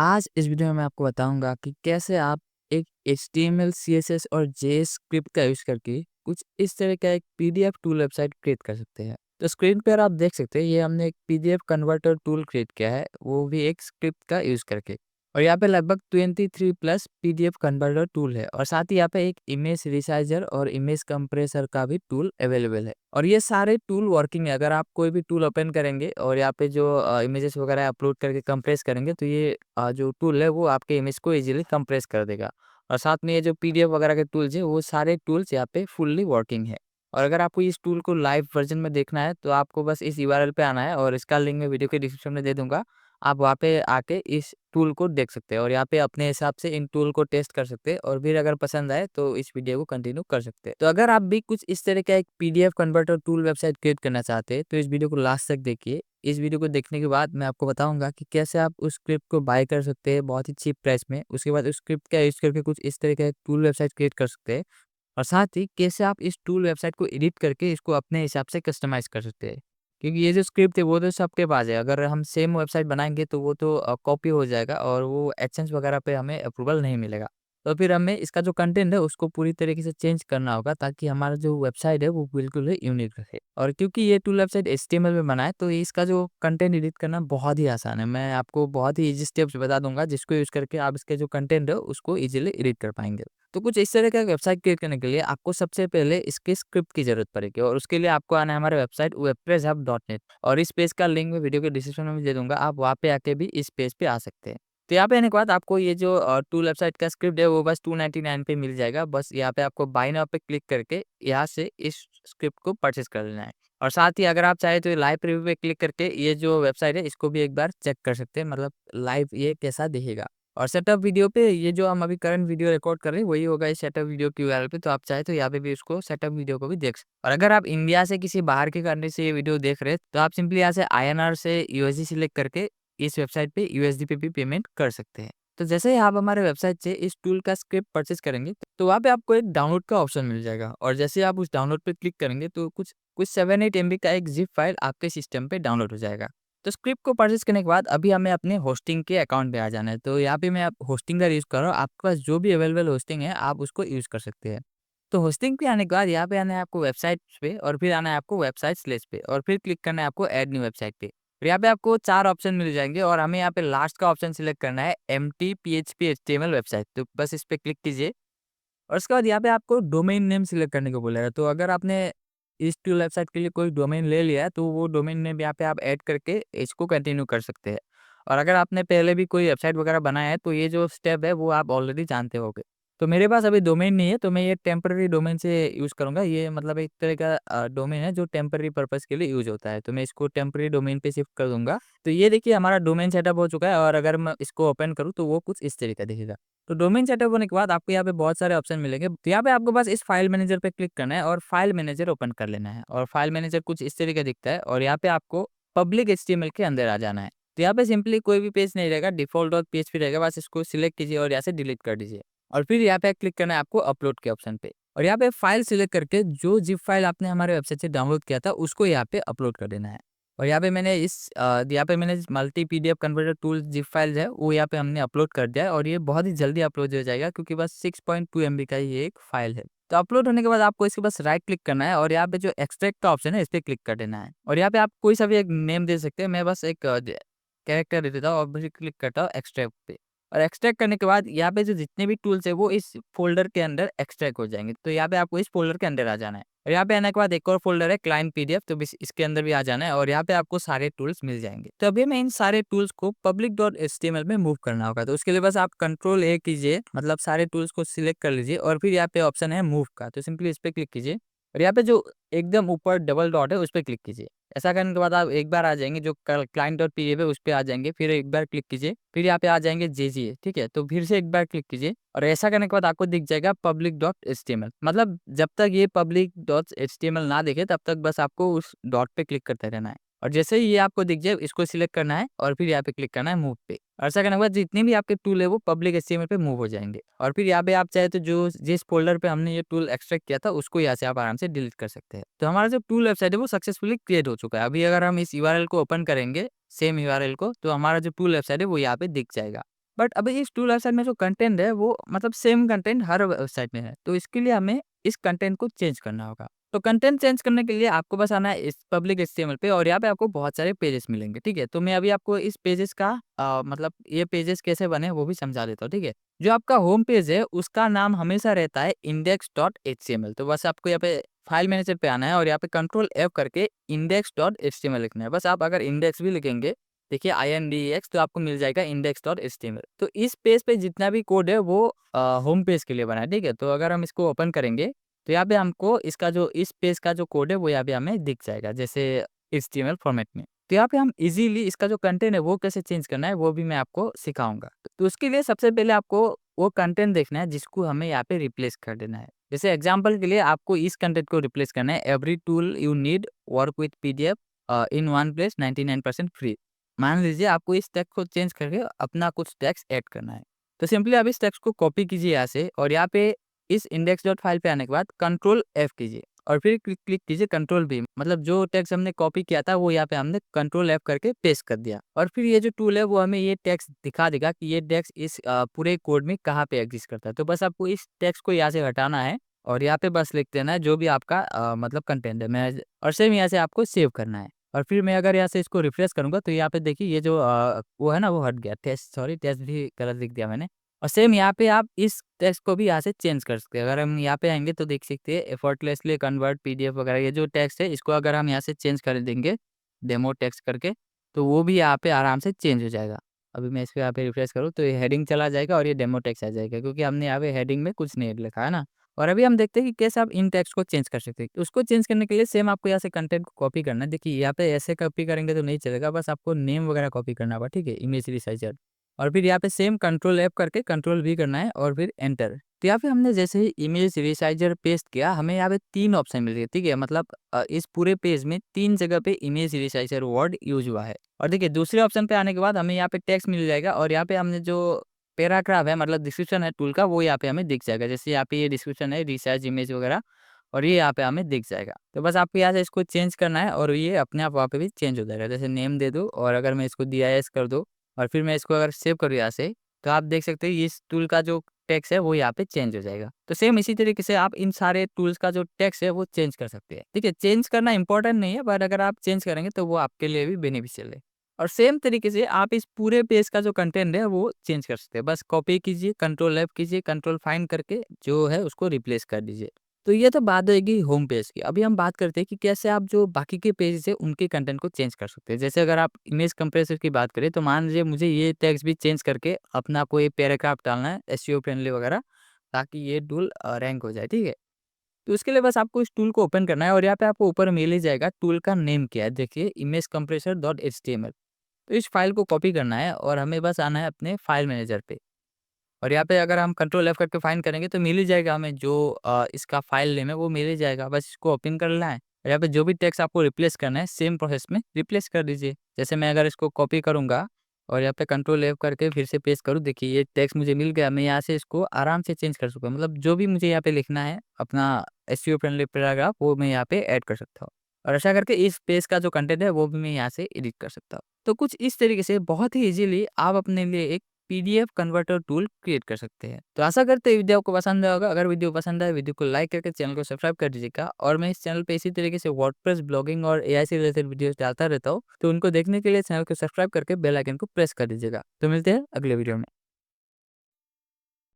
आज इस वीडियो में मैं आपको बताऊँगा कि कैसे आप एक एचटीएमएल, सीएसएस और जेएसक्रिप्ट का यूज़ करके कुछ इस तरह का एक पीडीएफ टूल वेबसाइट क्रिएट कर सकते हैं। तो स्क्रीन पर आप देख सकते हैं, ये हमने एक पीडीएफ कन्वर्टर टूल क्रिएट किया है, वो भी एक स्क्रिप्ट का यूज़ करके। और यहाँ पे लगभग 23 प्लस पीडीएफ कन्वर्टर टूल है और साथ ही यहाँ पे एक इमेज रिसाइज़र और इमेज कंप्रेसर का भी टूल अवेलेबल है। और ये सारे टूल वर्किंग है। अगर आप कोई भी टूल ओपन करेंगे और यहाँ पे जो इमेजेस वगैरह अपलोड करके कंप्रेस करेंगे, तो ये जो टूल है वो आपके इमेज को इजीली कंप्रेस कर देगा। और साथ में ये जो पीडीएफ वगैरह के टूल्स है, वो सारे टूल्स यहाँ पे फुल्ली वर्किंग है। और अगर आपको इस टूल को लाइव वर्जन में देखना है, तो आपको बस इस यूआरएल पे आना है और इसका लिंक मैं वीडियो के डिस्क्रिप्शन में दे दूंगा। आप वहाँ पे आके इस टूल को देख सकते हैं और यहाँ पे अपने हिसाब से इन टूल को टेस्ट कर सकते हैं और फिर अगर पसंद आए तो इस वीडियो को कंटिन्यू कर सकते हैं। तो अगर आप भी कुछ इस तरह का एक PDF converter tool website create करना चाहते हैं, तो इस वीडियो को लास्ट तक देखिए। इस वीडियो को देखने के बाद मैं आपको बताऊंगा कि कैसे आप उस स्क्रिप्ट को बाय कर सकते हैं बहुत ही चीप प्राइस में। उसके बाद उस स्क्रिप्ट का यूज करके कुछ इस तरह का एक टूल वेबसाइट क्रिएट कर सकते हैं और साथ ही कैसे आप इस टूल वेबसाइट को एडिट करके इसको अपने हिसाब से कस्टमाइज़ कर सकते हैं। क्योंकि ये जो स्क्रिप्ट है वो तो सबके पास है, अगर हम सेम वेबसाइट बनाएँगे तो वो तो कॉपी हो जाएगा और वो एडसेंस वगैरह पे हमें अप्रूवल नहीं मिलेगा। तो फिर हमें इसका जो कंटेंट है उसको पूरी तरीके से चेंज करना होगा ताकि हमारा जो वेबसाइट है वो बिल्कुल ही यूनिक रहे। और क्योंकि ये टूल वेबसाइट एचटीएमएल में बना है, तो इसका जो कंटेंट एडिट करना बहुत ही आसान है। मैं आपको बहुत ही ईज़ी स्टेप्स बता दूँगा जिसको यूज़ करके आप इसके जो कंटेंट है उसको ईज़िली एडिट कर पाएँगे। तो कुछ इस तरह का वेबसाइट क्रिएट करने के लिए आपको सबसे पहले इसके स्क्रिप्ट की ज़रूरत पड़ेगी और उसके लिए आपको आना है हमारे वेबसाइट wordpresshub.net और इस पेज का लिंक मैं वीडियो के डिस्क्रिप्शन में भी दे दूँगा। आप वहाँ पे आके भी इस पेज पे आ सकते हैं। तो यहाँ पे आने के बाद आपको ये जो टूल वेबसाइट का स्क्रिप्ट है वो बस 299 पे मिल जाएगा। बस यहाँ पे आपको बाय नाउ पे क्लिक करके यहाँ से इस स्क्रिप्ट को परचेज़ कर लेना है। और साथ ही अगर आप चाहें तो लाइव प्रीव्यू पे क्लिक करके ये जो वेबसाइट है इसको भी एक बार चेक कर सकते हैं, मतलब लाइव ये कैसा दिखेगा। और सेटअप वीडियो पे ये जो हम अभी करंट वीडियो रिकॉर्ड कर रहे हैं वही होगा इस सेटअप वीडियो की यूआरएल पे, तो आप चाहे तो यहाँ पे भी उसको सेटअप वीडियो को भी देख सकते हैं। और अगर आप इंडिया से किसी बाहर के कंट्री से ये वीडियो देख रहे हैं, तो आप सिंपली यहाँ से आईएनआर से यूएसडी सिलेक्ट करके इस वेबसाइट पे यूएसडी पे भी पेमेंट कर सकते हैं। तो जैसे ही आप हमारे वेबसाइट से इस टूल का स्क्रिप्ट परचेज करेंगे, तो वहाँ पे आपको एक डाउनलोड का ऑप्शन मिल जाएगा और जैसे ही आप उस डाउनलोड पे क्लिक करेंगे तो कुछ कुछ 7-8 एमबी का एक ज़िप फाइल आपके सिस्टम पे डाउनलोड हो जाएगा। तो स्क्रिप्ट को परचेज़ करने के बाद अभी हमें अपने होस्टिंग के अकाउंट पे आ जाना है। तो यहाँ पे मैं होस्टिंग का यूज़ कर रहा हूँ। आपके पास जो भी अवेलेबल होस्टिंग है आप उसको यूज़ कर सकते हैं। तो होस्टिंग पे आने के बाद यहाँ पे आना है आपको वेबसाइट्स पे और फिर आना है आपको वेबसाइट स्लैश पे और फिर क्लिक करना है आपको ऐड न्यू वेबसाइट पे। और यहाँ पे आपको 4 ऑप्शन मिल जाएँगे और हमें यहाँ पे लास्ट का ऑप्शन सिलेक्ट करना है एम्प्टी पीएचपी एचटीएमएल वेबसाइट। तो बस इस पे क्लिक कीजिए और उसके बाद यहाँ पे आपको डोमेन नेम सिलेक्ट करने को बोलेगा। तो अगर आपने इस टूल वेबसाइट के लिए कोई डोमेन ले लिया है, तो वो डोमेन नेम यहाँ पे आप ऐड करके इसको कंटिन्यू कर सकते हैं। और अगर आपने पहले भी कोई वेबसाइट वगैरह बनाया है, तो ये जो स्टेप है, वो आप ऑलरेडी जानते होंगे। तो मेरे पास अभी डोमेन नहीं है, तो मैं ये टेम्परेरी डोमेन से यूज़ करूँगा। ये मतलब एक तरह का डोमेन है, जो टेम्परेरी पर्पज़ के लिए यूज़ होता है। तो मैं इसको टेम्परेरी डोमेन पे शिफ्ट कर दूँगा। तो ये देखिए हमारा डोमेन सेटअप हो चुका है और अगर मैं इसको ओपन करूँ, तो वो कुछ इस तरह का दिखेगा। तो डोमेन सेटअप होने के बाद आपको यहाँ पे बहुत सारे ऑप्शन मिलेंगे। तो यहाँ पे आपको बस इस फाइल मैनेजर पे क्लिक करना है और फाइल मैनेजर ओपन कर लेना है और फाइल मैनेजर कुछ इस तरीके दिखता है और यहाँ पे आपको पब्लिक एचटीएमएल के अंदर आ जाना है। तो यहाँ पे सिंपली कोई भी पेज नहीं रहेगा, डिफ़ॉल्ट डॉट पीएचपी रहेगा, बस इसको सिलेक्ट कीजिए और यहाँ से डिलीट कर दीजिए। और फिर यहाँ पे क्लिक करना है आपको अपलोड के ऑप्शन पे और यहाँ पे फाइल सिलेक्ट करके जो ज़िप फाइल आपने हमारे वेबसाइट से डाउनलोड किया था उसको यहाँ पे अपलोड कर देना है। और यहाँ पे मैंने multi PDF converter tool zip file है वो यहाँ पे हमने अपलोड कर दिया है और ये बहुत ही जल्दी अपलोड हो जाएगा क्योंकि बस 6.2 एमबी का ये एक फाइल है। तो अपलोड होने के बाद आपको इसके बस राइट क्लिक करना है और यहाँ पे जो एक्सट्रैक्ट का ऑप्शन है इस पे क्लिक कर देना है और यहाँ पे आप कोई सा भी एक नेम दे सकते हैं। मैं बस एक कैरेक्टर दे देता हूँ और फिर क्लिक करता हूँ एक्सट्रैक्ट पे और एक्सट्रैक्ट करने के बाद यहाँ पे जो जितने भी टूल्स है वो इस फ़ोल्डर के अंदर एक्सट्रैक्ट हो जाएँगे। तो यहाँ पे आपको इस फ़ोल्डर के अंदर आ जाना है और यहाँ पे आने के बाद एक और फ़ोल्डर है क्लाइंट पीडीएफ, तो बस इसके अंदर भी आ जाना है और यहाँ पे आपको सारे टूल्स मिल जाएँगे। तो अभी हमें इन सारे टूल्स को public.html में मूव करना होगा। तो उसके लिए बस आप कंट्रोल ए कीजिए, मतलब सारे टूल्स को सिलेक्ट कर लीजिए और फिर यहाँ पे ऑप्शन है मूव का, तो सिंपली इस पे क्लिक कीजिए और यहाँ पे जो एकदम ऊपर डबल डॉट है उस पे क्लिक कीजिए। ऐसा करने के बाद आप एक बार आ जाएँगे जो client.pdf है उस पे आ जाएँगे, फिर एक बार क्लिक कीजिए, फिर यहाँ पे आ जाएँगे जेजीए, ठीक है? तो फिर से एक बार क्लिक कीजिए और ऐसा करने के बाद आपको दिख जाएगा public.html, मतलब जब तक ये public.html ना दिखे तब तक बस आपको उस डॉट पे क्लिक करते रहना है। और जैसे ही ये आपको दिख जाए इसको सिलेक्ट करना है और फिर यहाँ पे क्लिक करना है मूव पे। और ऐसा करने के बाद जितने भी आपके टूल है वो पब्लिक एचटीएमएल पे मूव हो जाएँगे और फिर यहाँ पे आप चाहे तो जो जिस फ़ोल्डर पे हमने ये टूल एक्सट्रैक्ट किया था उसको यहाँ से आप आराम से डिलीट कर सकते हैं। तो हमारा जो टूल वेबसाइट है वो सक्सेसफुली क्रिएट हो चुका है। अभी अगर हम इस यूआरएल को ओपन करेंगे, सेम यूआरएल को, तो हमारा जो टूल वेबसाइट है वो यहाँ पे दिख जाएगा। बट अभी इस टूल वेबसाइट में जो कंटेंट है वो मतलब सेम कंटेंट हर वेबसाइट में है। तो इसके लिए हमें इस कंटेंट को चेंज करना होगा। तो कंटेंट चेंज करने के लिए आपको बस आना है इस पब्लिक एचटीएमएल पे और यहाँ पे आपको बहुत सारे पेजेस मिलेंगे, ठीक है? तो मैं अभी आपको इस पेजेस का मतलब ये पेजेस कैसे बने वो भी समझा देता हूँ, ठीक है? जो आपका होम पेज है उसका नाम हमेशा रहता है index.html। तो बस आपको यहाँ पे फाइल मैनेजर पे आना है और यहाँ पे कंट्रोल F करके index.html लिखना है। बस आप अगर इंडेक्स भी लिखेंगे, देखिए INDEX, तो आपको मिल जाएगा index.html। तो इस पेज पे जितना भी कोड है वो होम पेज के लिए बना है, ठीक है? तो अगर हम इसको ओपन करेंगे तो यहाँ पे हमको इसका जो इस पेज का जो कोड है वो यहाँ पे हमें दिख जाएगा जैसे HTML फॉर्मेट में। तो यहाँ पे हम इजीली इसका जो कंटेंट है वो कैसे चेंज करना है वो भी मैं आपको सिखाऊंगा। तो उसके लिए सबसे पहले आपको वो कंटेंट देखना है जिसको हमें यहाँ पे रिप्लेस कर देना है। जैसे एग्जांपल के लिए आपको इस कंटेंट को रिप्लेस करना है, every tool you need work with PDF in one place 99% free. मान लीजिए आपको इस टेक्स्ट को चेंज करके अपना कुछ टेक्स्ट ऐड करना है। तो सिंपली आप इस टेक्स्ट को कॉपी कीजिए यहाँ से और यहाँ पे इस इंडेक्स डॉट फाइल पे आने के बाद कंट्रोल F कीजिए और फिर क्लिक कीजिए कंट्रोल V। मतलब जो टेक्स्ट हमने कॉपी किया था वो यहाँ पे हमने कंट्रोल F करके पेस्ट कर दिया और फिर ये जो टूल है वो हमें ये टेक्स्ट दिखा देगा कि ये टेक्स्ट इस पूरे कोड में कहाँ पे एग्जिस्ट करता है। तो बस आपको इस टेक्स्ट को यहाँ से हटाना है और यहाँ पे बस लिख देना है जो भी आपका मतलब कंटेंट है मैं और सेम यहाँ से आपको सेव करना है। और फिर मैं अगर यहाँ से इसको रिफ्रेश करूंगा तो यहाँ पे देखिए ये जो वो है ना वो हट गया। टेस्ट भी गलत लिख दिया मैंने। और सेम यहाँ पे आप इस टेक्स्ट को भी यहाँ से चेंज कर सकते हैं। अगर हम यहाँ पे आएँगे तो देख सकते हैं एफर्टलेसली कन्वर्ट पीडीएफ वगैरह ये जो टेक्स्ट है इसको अगर हम यहाँ से चेंज कर देंगे डेमो टेक्स्ट करके तो वो भी यहाँ पे आराम से चेंज हो जाएगा। अभी मैं इसको यहाँ पे रिफ्रेश करूँ तो ये हेडिंग चला जाएगा और ये डेमो टेक्स्ट आ जाएगा क्योंकि हमने यहाँ पे हेडिंग में कुछ नहीं लिखा है ना। और अभी हम देखते हैं कि कैसे आप इन टेक्स्ट को चेंज कर सकते हैं। तो उसको चेंज करने के लिए सेम आपको यहाँ से कंटेंट को कॉपी करना है। देखिए यहाँ पे ऐसे कॉपी करेंगे तो नहीं चलेगा, बस आपको नेम वगैरह कॉपी करना होगा, ठीक है? इमेज रिसाइजर और फिर यहाँ पे सेम कंट्रोल F करके कंट्रोल V करना है और फिर एंटर। तो यहाँ पे हमने जैसे ही इमेज रिसाइजर पेस्ट किया हमें यहाँ पे 3 ऑप्शन मिल गए, ठीक है? मतलब इस पूरे पेज में 3 जगह पे इमेज रिसाइजर वर्ड यूज़ हुआ है। और देखिए दूसरे ऑप्शन पे आने के बाद हमें यहाँ पे टेक्स्ट मिल जाएगा और यहाँ पे हमने जो पैराग्राफ है मतलब डिस्क्रिप्शन है टूल का वो यहाँ पे हमें दिख जाएगा। जैसे यहाँ पे ये डिस्क्रिप्शन है रिसाइज इमेज वगैरह और ये यहाँ पे हमें दिख जाएगा। तो बस आपको यहाँ से इसको चेंज करना है और ये अपने आप वहाँ पे भी चेंज हो जाएगा। जैसे नेम दे दूँ और अगर मैं इसको DIS कर दूँ और फिर मैं इसको अगर सेव करूँ यहाँ से, तो आप देख सकते हैं इस टूल का जो टेक्स्ट है वो यहाँ पे चेंज हो जाएगा। तो सेम इसी तरीके से आप इन सारे टूल्स का जो टेक्स्ट है वो चेंज कर सकते हैं। ठीक है, चेंज करना इंपॉर्टेंट नहीं है बट अगर आप चेंज करेंगे तो वो आपके लिए भी बेनिफिशियल है। और सेम तरीके से आप इस पूरे पेज का जो कंटेंट है वो चेंज कर सकते हैं। बस कॉपी कीजिए, कंट्रोल F कीजिए, कंट्रोल फाइंड करके जो है उसको रिप्लेस कर दीजिए। तो ये तो बात होगी होम पेज की। अभी हम बात करते हैं कि कैसे आप जो बाकी के पेजेज़ है उनके कंटेंट को चेंज कर सकते हैं। जैसे अगर आप इमेज कंप्रेसर की बात करें तो मान लीजिए मुझे ये टेक्स्ट भी चेंज करके अपना कोई पैराग्राफ डालना है एसईओ फ्रेंडली वगैरह ताकि ये टूल रैंक हो जाए, ठीक है? तो उसके लिए बस आपको इस टूल को ओपन करना है और यहाँ पे आपको ऊपर मिल ही जाएगा टूल का नेम क्या है। देखिए इमेज कंप्रेसर डॉट एचटीएमएल। तो इस फाइल को कॉपी करना है और हमें बस आना है अपने फाइल मैनेजर पे। और यहाँ पे अगर हम कंट्रोल F करके फाइंड करेंगे तो मिल ही जाएगा हमें जो इसका फाइल नेम है वो मिल ही जाएगा। बस इसको ओपन कर लेना है और यहाँ पे जो भी टेक्स्ट आपको रिप्लेस करना है सेम प्रोसेस में रिप्लेस कर दीजिए। जैसे मैं अगर इसको कॉपी करूँगा और यहाँ पे कंट्रोल F करके फिर से पेस्ट करूँ, देखिए ये टेक्स्ट मुझे मिल गया। मैं यहाँ से इसको आराम से चेंज कर सकता हूँ। मतलब जो भी मुझे यहाँ पे लिखना है अपना एसईओ फ्रेंडली पैराग्राफ वो मैं यहाँ पे ऐड कर सकता हूँ। और ऐसा करके इस पेज का जो कंटेंट है वो भी मैं यहाँ से एडिट कर सकता हूँ। तो कुछ इस तरीके से बहुत ही ईज़िली आप अपने लिए एक पीडीएफ कन्वर्टर टूल क्रिएट कर सकते हैं। तो आशा करते हैं वीडियो आपको पसंद आया होगा। अगर वीडियो पसंद आए वीडियो को लाइक करके चैनल को सब्सक्राइब कर दीजिएगा और मैं इस चैनल पे इसी तरीके से वर्डप्रेस ब्लॉगिंग और एआई से रिलेटेड वीडियोस डालता रहता हूँ। तो उनको देखने के लिए चैनल को सब्सक्राइब करके बेल आइकन को प्रेस कर दीजिएगा। तो मिलते हैं अगले वीडियो में।